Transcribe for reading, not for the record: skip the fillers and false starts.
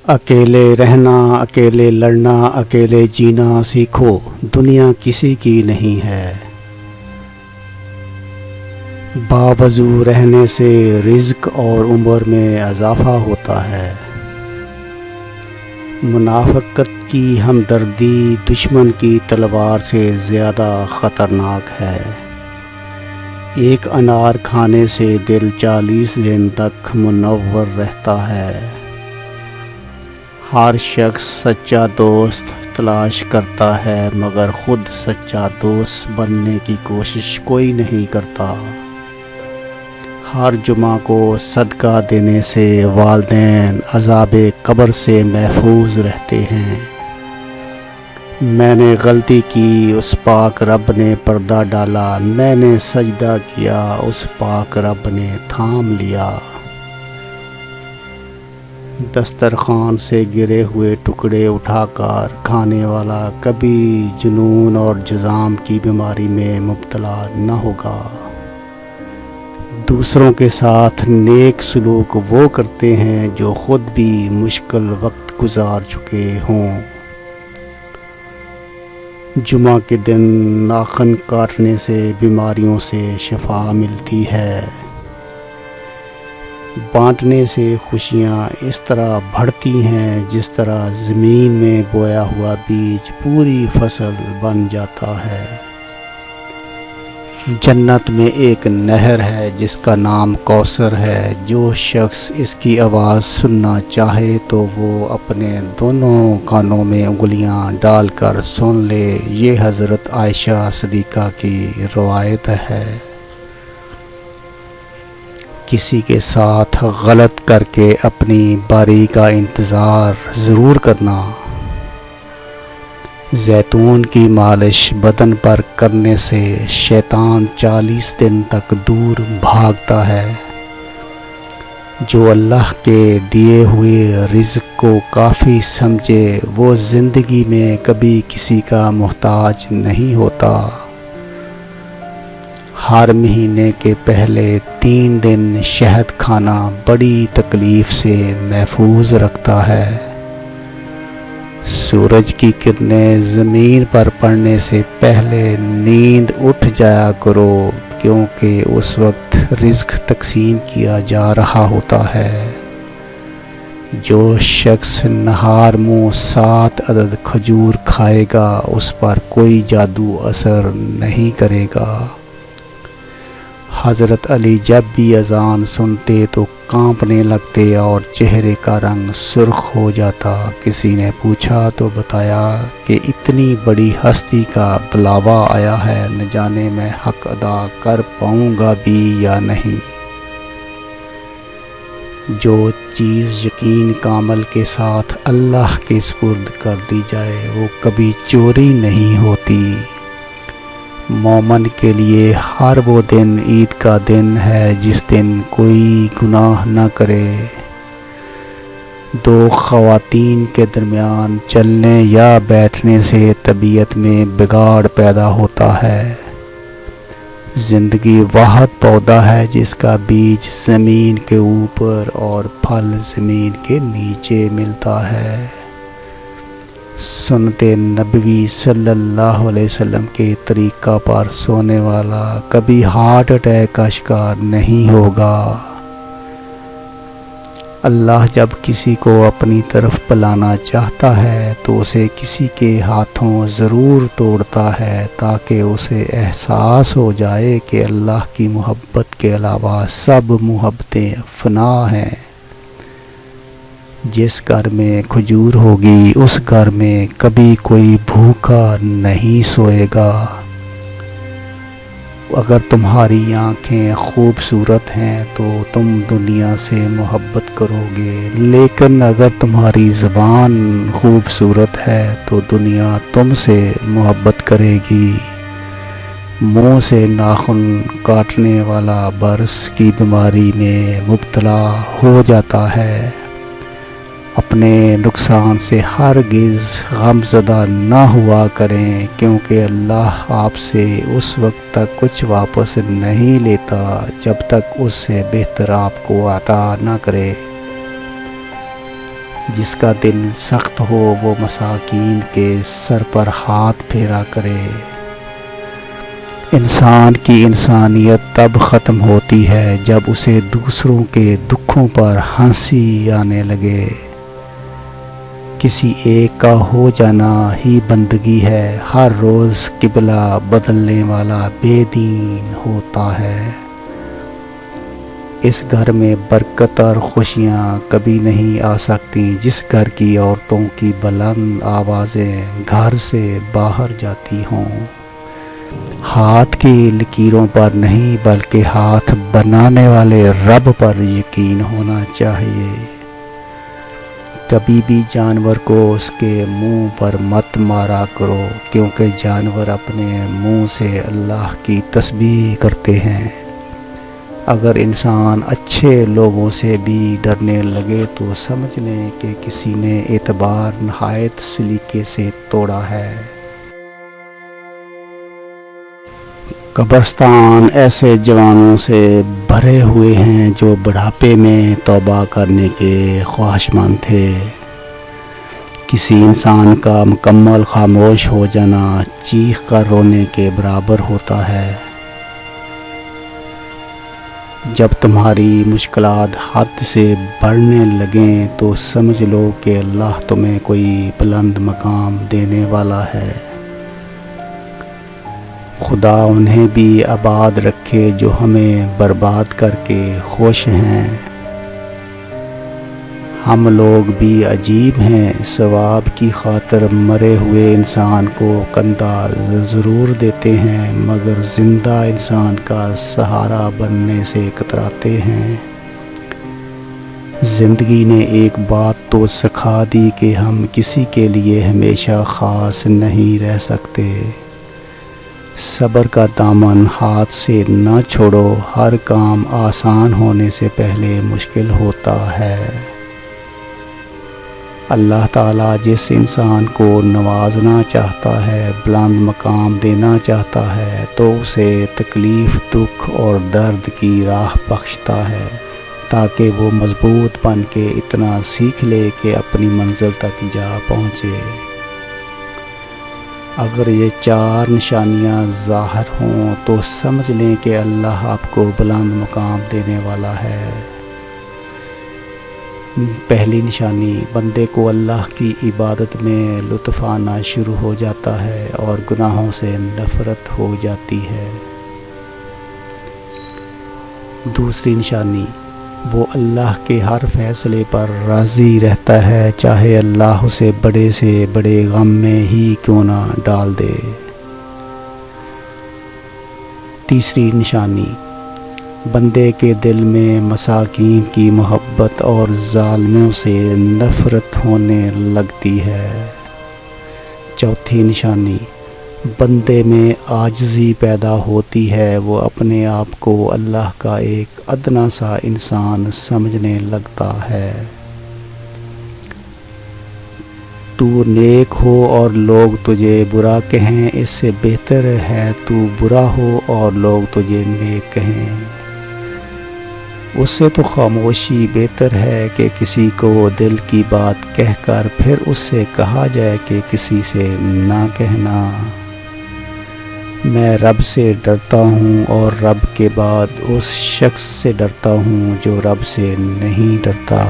اکیلے رہنا، اکیلے لڑنا، اکیلے جینا سیکھو، دنیا کسی کی نہیں ہے۔ باوضو رہنے سے رزق اور عمر میں اضافہ ہوتا ہے۔ منافقت کی ہمدردی دشمن کی تلوار سے زیادہ خطرناک ہے۔ ایک انار کھانے سے دل 40 دن تک منور رہتا ہے۔ ہر شخص سچا دوست تلاش کرتا ہے مگر خود سچا دوست بننے کی کوشش کوئی نہیں کرتا۔ ہر جمعہ کو صدقہ دینے سے والدین عذاب قبر سے محفوظ رہتے ہیں۔ میں نے غلطی کی، اس پاک رب نے پردہ ڈالا، میں نے سجدہ کیا، اس پاک رب نے تھام لیا۔ دسترخوان سے گرے ہوئے ٹکڑے اٹھا کر کھانے والا کبھی جنون اور جذام کی بیماری میں مبتلا نہ ہوگا۔ دوسروں کے ساتھ نیک سلوک وہ کرتے ہیں جو خود بھی مشکل وقت گزار چکے ہوں۔ جمعہ کے دن ناخن کاٹنے سے بیماریوں سے شفا ملتی ہے۔ بانٹنے سے خوشیاں اس طرح بڑھتی ہیں جس طرح زمین میں بویا ہوا بیج پوری فصل بن جاتا ہے۔ جنت میں ایک نہر ہے جس کا نام کوثر ہے۔ جو شخص اس کی آواز سننا چاہے تو وہ اپنے دونوں کانوں میں انگلیاں ڈال کر سن لے۔ یہ حضرت عائشہ صدیقہ کی روایت ہے۔ کسی کے ساتھ غلط کر کے اپنی باری کا انتظار ضرور کرنا۔ زیتون کی مالش بدن پر کرنے سے شیطان 40 دن تک دور بھاگتا ہے۔ جو اللہ کے دیے ہوئے رزق کو کافی سمجھے وہ زندگی میں کبھی کسی کا محتاج نہیں ہوتا۔ ہر مہینے کے پہلے 3 دن شہد کھانا بڑی تکلیف سے محفوظ رکھتا ہے۔ سورج کی کرنیں زمین پر پڑنے سے پہلے نیند اٹھ جایا کرو کیونکہ اس وقت رزق تقسیم کیا جا رہا ہوتا ہے۔ جو شخص نہار منہ 7 عدد کھجور کھائے گا اس پر کوئی جادو اثر نہیں کرے گا۔ حضرت علی جب بھی اذان سنتے تو کانپنے لگتے اور چہرے کا رنگ سرخ ہو جاتا۔ کسی نے پوچھا تو بتایا کہ اتنی بڑی ہستی کا بلاوا آیا ہے، نہ جانے میں حق ادا کر پاؤں گا بھی یا نہیں۔ جو چیز یقین کامل کے ساتھ اللہ کے سپرد کر دی جائے وہ کبھی چوری نہیں ہوتی۔ مومن کے لیے ہر وہ دن عید کا دن ہے جس دن کوئی گناہ نہ کرے۔ 2 خواتین کے درمیان چلنے یا بیٹھنے سے طبیعت میں بگاڑ پیدا ہوتا ہے۔ زندگی واحد پودا ہے جس کا بیج زمین کے اوپر اور پھل زمین کے نیچے ملتا ہے۔ سنت نبوی صلی اللہ علیہ وسلم کے طریقہ پر سونے والا کبھی ہارٹ اٹیک کا شکار نہیں ہوگا۔ اللہ جب کسی کو اپنی طرف بلانا چاہتا ہے تو اسے کسی کے ہاتھوں ضرور توڑتا ہے تاکہ اسے احساس ہو جائے کہ اللہ کی محبت کے علاوہ سب محبتیں فنا ہیں۔ جس گھر میں کھجور ہوگی اس گھر میں کبھی کوئی بھوکا نہیں سوئے گا۔ اگر تمہاری آنکھیں خوبصورت ہیں تو تم دنیا سے محبت کرو گے، لیکن اگر تمہاری زبان خوبصورت ہے تو دنیا تم سے محبت کرے گی۔ منہ سے ناخن کاٹنے والا برس کی بیماری میں مبتلا ہو جاتا ہے۔ اپنے نقصان سے ہرگز غم زدہ نہ ہوا کریں کیونکہ اللہ آپ سے اس وقت تک کچھ واپس نہیں لیتا جب تک اس سے بہتر آپ کو عطا نہ کرے۔ جس کا دل سخت ہو وہ مساکین کے سر پر ہاتھ پھیرا کرے۔ انسان کی انسانیت تب ختم ہوتی ہے جب اسے دوسروں کے دکھوں پر ہنسی آنے لگے۔ کسی ایک کا ہو جانا ہی بندگی ہے، ہر روز قبلہ بدلنے والا بے دین ہوتا ہے۔ اس گھر میں برکت اور خوشیاں کبھی نہیں آ سکتی جس گھر کی عورتوں کی بلند آوازیں گھر سے باہر جاتی ہوں۔ ہاتھ کی لکیروں پر نہیں بلکہ ہاتھ بنانے والے رب پر یقین ہونا چاہیے۔ کبھی بھی جانور کو اس کے منہ پر مت مارا کرو، کیونکہ جانور اپنے منہ سے اللہ کی تسبیح کرتے ہیں۔ اگر انسان اچھے لوگوں سے بھی ڈرنے لگے تو سمجھ لیں کہ کسی نے اعتبار نہایت سلیقے سے توڑا ہے۔ قبرستان ایسے جوانوں سے بھرے ہوئے ہیں جو بڑھاپے میں توبہ کرنے کے خواہشمند تھے۔ کسی انسان کا مکمل خاموش ہو جانا چیخ کر رونے کے برابر ہوتا ہے۔ جب تمہاری مشکلات حد سے بڑھنے لگیں تو سمجھ لو کہ اللہ تمہیں کوئی بلند مقام دینے والا ہے۔ خدا انہیں بھی آباد رکھے جو ہمیں برباد کر کے خوش ہیں۔ ہم لوگ بھی عجیب ہیں، ثواب کی خاطر مرے ہوئے انسان کو کندھا ضرور دیتے ہیں مگر زندہ انسان کا سہارا بننے سے کتراتے ہیں۔ زندگی نے ایک بات تو سکھا دی کہ ہم کسی کے لیے ہمیشہ خاص نہیں رہ سکتے۔ صبر کا دامن ہاتھ سے نہ چھوڑو، ہر کام آسان ہونے سے پہلے مشکل ہوتا ہے۔ اللہ تعالیٰ جس انسان کو نوازنا چاہتا ہے، بلند مقام دینا چاہتا ہے تو اسے تکلیف، دکھ اور درد کی راہ بخشتا ہے تاکہ وہ مضبوط بن کے اتنا سیکھ لے کہ اپنی منزل تک جا پہنچے۔ اگر یہ 4 نشانیاں ظاہر ہوں تو سمجھ لیں کہ اللہ آپ کو بلند مقام دینے والا ہے۔ پہلی نشانی، بندے کو اللہ کی عبادت میں لطف آنا شروع ہو جاتا ہے اور گناہوں سے نفرت ہو جاتی ہے۔ دوسری نشانی، وہ اللہ کے ہر فیصلے پر راضی رہتا ہے چاہے اللہ اسے بڑے سے بڑے غم میں ہی کیوں نہ ڈال دے۔ تیسری نشانی، بندے کے دل میں مساکین کی محبت اور ظالموں سے نفرت ہونے لگتی ہے۔ چوتھی نشانی، بندے میں عاجزی پیدا ہوتی ہے، وہ اپنے آپ کو اللہ کا ایک ادنا سا انسان سمجھنے لگتا ہے۔ تو نیک ہو اور لوگ تجھے برا کہیں، اس سے بہتر ہے تو برا ہو اور لوگ تجھے نیک کہیں۔ اس سے تو خاموشی بہتر ہے کہ کسی کو دل کی بات کہہ کر پھر اس سے کہا جائے کہ کسی سے نہ کہنا۔ میں رب سے ڈرتا ہوں اور رب کے بعد اس شخص سے ڈرتا ہوں جو رب سے نہیں ڈرتا۔